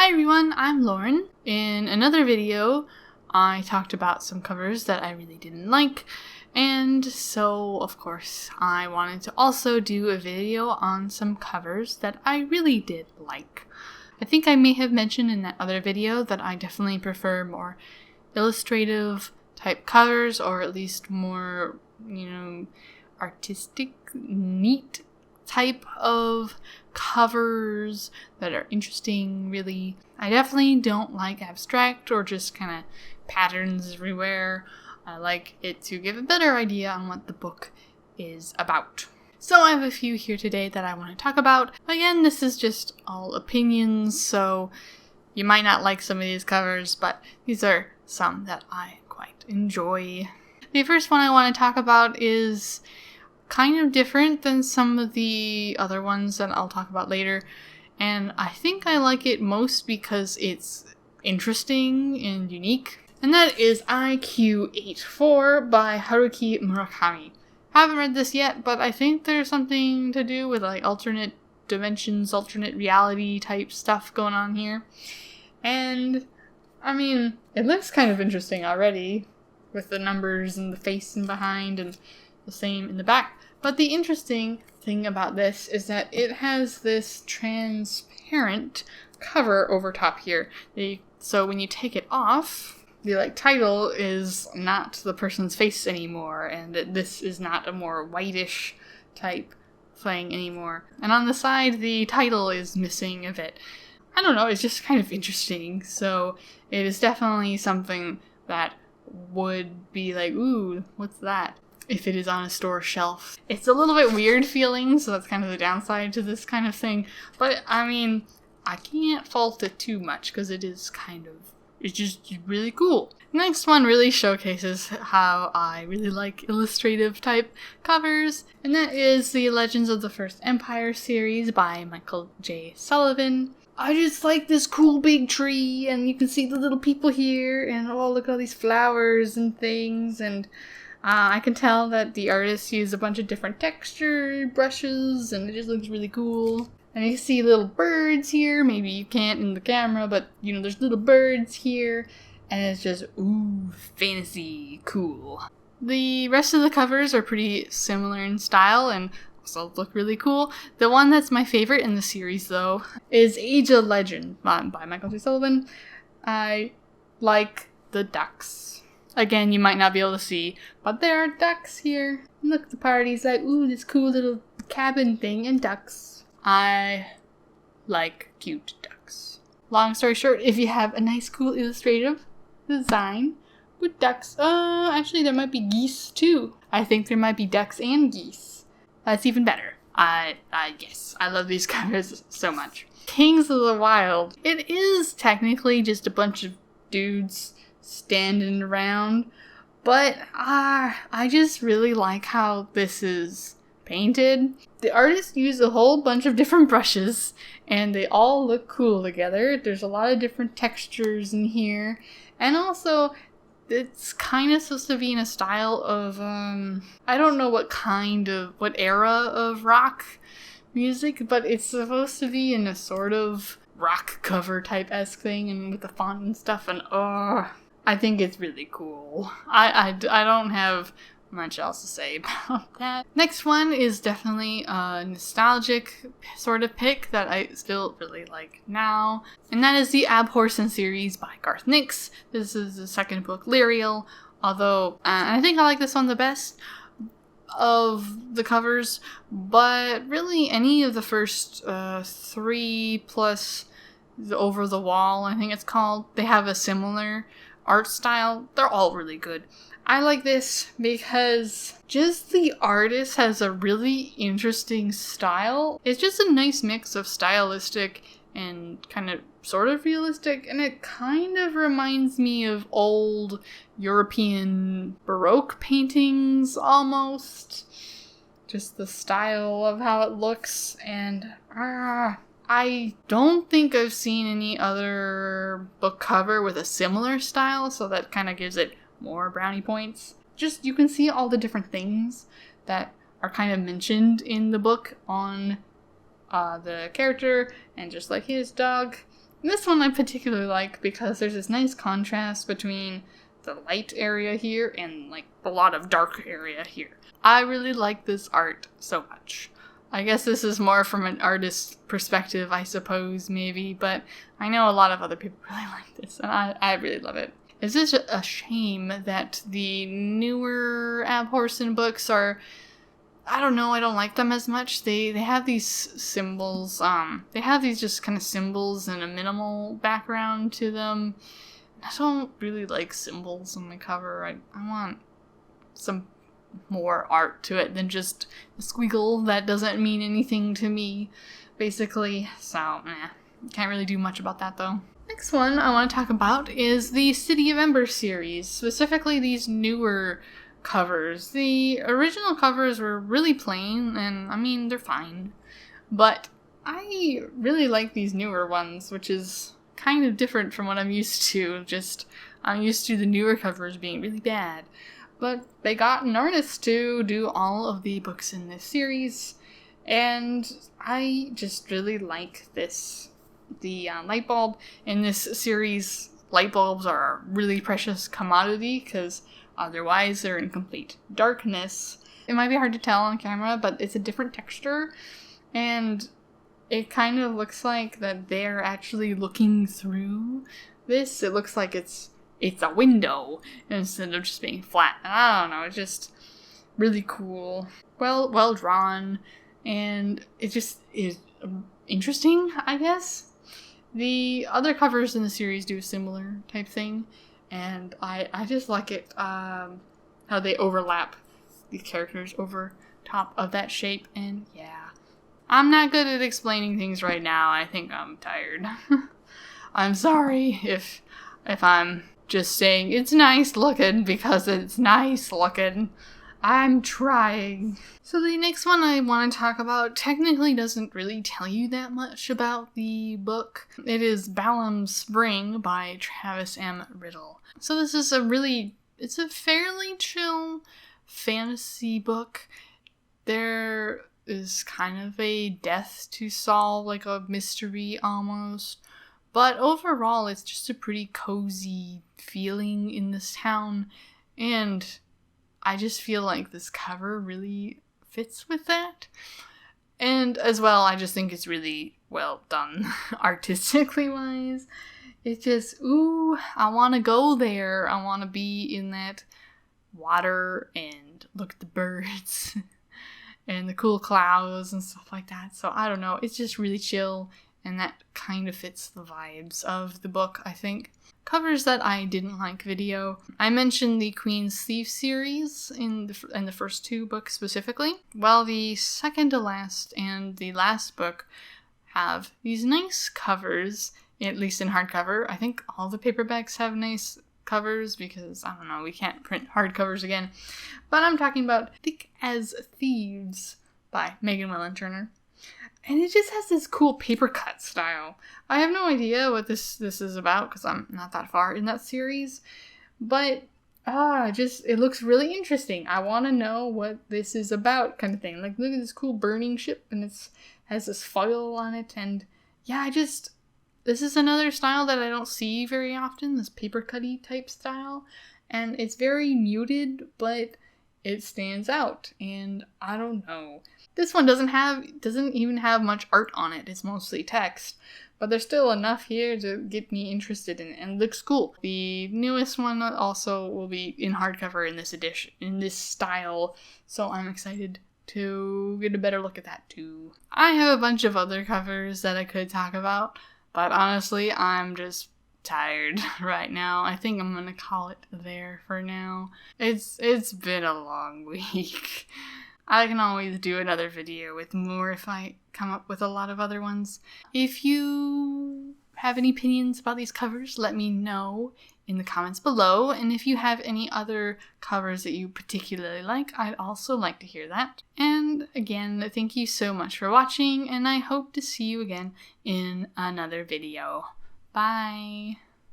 Hi everyone, I'm Lauren. In another video, I talked about some covers that I really didn't like, and so, of course, I wanted to also do a video on some covers that I really did like. I think I may have mentioned in that other video that I definitely prefer more illustrative type covers, or at least more, artistic, neat type of covers that are interesting, really. I definitely don't like abstract or just kind of patterns everywhere. I like it to give a better idea on what the book is about. So I have a few here today that I want to talk about. Again, this is just all opinions, so you might not like some of these covers, but these are some that I quite enjoy. The first one I want to talk about is kind of different than some of the other ones that I'll talk about later, and I think I like it most because it's interesting and unique, and that is IQ84 by Haruki Murakami. I haven't read this yet, but I think there's something to do with like alternate dimensions, alternate reality type stuff going on here, and I mean, it looks kind of interesting already with the numbers and the face in behind and the same in the back. But the interesting thing about this is that it has this transparent cover over top here. So when you take it off, the title is not the person's face anymore, and this is not a more whitish type thing anymore. And on the side, the title is missing a bit. I don't know, it's just kind of interesting. So it is definitely something that would be like, ooh, what's that? If it is on a store shelf. It's a little bit weird feeling, so that's kind of the downside to this kind of thing. But, I mean, I can't fault it too much, because it's just really cool. Next one really showcases how I really like illustrative type covers, and that is the Legends of the First Empire series by Michael J. Sullivan. I just like this cool big tree, and you can see the little people here, and oh, look at all these flowers and things, and I can tell that the artist used a bunch of different texture brushes, and it just looks really cool. And you see little birds here. Maybe you can't in the camera, but, there's little birds here. And it's just, ooh, fantasy cool. The rest of the covers are pretty similar in style and also look really cool. The one that's my favorite in the series, though, is Age of Legend by Michael J. Sullivan. I like the ducks. Again, you might not be able to see, but there are ducks here. Look, the party's like, ooh, this cool little cabin thing and ducks. I like cute ducks. Long story short, if you have a nice, cool illustrative design with ducks, actually there might be geese too. I think there might be ducks and geese. That's even better. I guess. I love these covers so much. Kings of the Wild. It is technically just a bunch of dudes standing around, but I just really like how this is painted. The artist used a whole bunch of different brushes, and they all look cool together. There's a lot of different textures in here, and also it's kind of supposed to be in a style of I don't know what era of rock music, but it's supposed to be in a sort of rock cover type-esque thing, and with the font and stuff, and I think it's really cool. I don't have much else to say about that. Next one is definitely a nostalgic sort of pick that I still really like now, and that is the Abhorsen series by Garth Nix. This is the second book, Lyriel, although I think I like this one the best of the covers, but really any of the first 3 plus the Over the Wall, I think it's called, they have a similar art style. They're all really good. I like this because just the artist has a really interesting style. It's just a nice mix of stylistic and kind of sort of realistic, and it kind of reminds me of old European Baroque paintings almost. Just the style of how it looks, and I don't think I've seen any other book cover with a similar style, so that kind of gives it more brownie points. Just, you can see all the different things that are kind of mentioned in the book on the character, and just like his dog, This one I particularly like because there's this nice contrast between the light area here and like a lot of dark area here. I really like this art so much. I guess this is more from an artist's perspective, I suppose, maybe, but I know a lot of other people really like this, and I really love it. It's just a shame that the newer Abhorsen books are, I don't know, I don't like them as much. They have these symbols, they have these just kind of symbols and a minimal background to them. I don't really like symbols on the cover. I want some more art to it than just a squiggle that doesn't mean anything to me, basically. So, can't really do much about that though. Next one I want to talk about is the City of Ember series, specifically these newer covers. The original covers were really plain, and I mean, they're fine, but I really like these newer ones, which is kind of different from what I'm used to. I'm used to the newer covers being really bad. But they got an artist to do all of the books in this series, and I just really like this. The light bulb in this series, light bulbs are a really precious commodity because otherwise they're in complete darkness. It might be hard to tell on camera, but it's a different texture, and it kind of looks like that they're actually looking through this. It looks like it's a window instead of just being flat. And I don't know, it's just really cool. Well drawn, and it just is interesting, I guess. The other covers in the series do a similar type thing, and I just like it, how they overlap the characters over top of that shape, and yeah. I'm not good at explaining things right now. I think I'm tired. I'm sorry if I'm just saying it's nice looking because it's nice looking. I'm trying. So the next one I want to talk about technically doesn't really tell you that much about the book. It is Balam's Spring by Travis M. Riddle. So this is it's a fairly chill fantasy book. There is kind of a death to solve, like a mystery almost. But overall, it's just a pretty cozy feeling in this town, and I just feel like this cover really fits with that. And as well, I just think it's really well done, artistically wise. It's just, ooh, I want to go there. I want to be in that water and look at the birds and the cool clouds and stuff like that. So I don't know, it's just really chill. And that kind of fits the vibes of the book, I think. Covers that I didn't like video. I mentioned the Queen's Thief series in the first two books specifically. Well, the second to last and the last book have these nice covers, at least in hardcover. I think all the paperbacks have nice covers because, I don't know, we can't print hardcovers again. But I'm talking about Thick as Thieves by Megan Welland Turner. And it just has this cool paper cut style. I have no idea what this is about because I'm not that far in that series. But, it looks really interesting. I want to know what this is about, kind of thing. Like, look at this cool burning ship and it has this foil on it. And yeah, this is another style that I don't see very often, this paper cutty type style. And it's very muted, but it stands out. And I don't know. This one doesn't even have much art on it. It's mostly text, but there's still enough here to get me interested in it, and it looks cool. The newest one also will be in hardcover in this edition, in this style, so I'm excited to get a better look at that too. I have a bunch of other covers that I could talk about, but honestly, I'm just tired right now. I think I'm gonna call it there for now. It's been a long week. I can always do another video with more if I come up with a lot of other ones. If you have any opinions about these covers, let me know in the comments below. And if you have any other covers that you particularly like, I'd also like to hear that. And again, thank you so much for watching, and I hope to see you again in another video. Bye!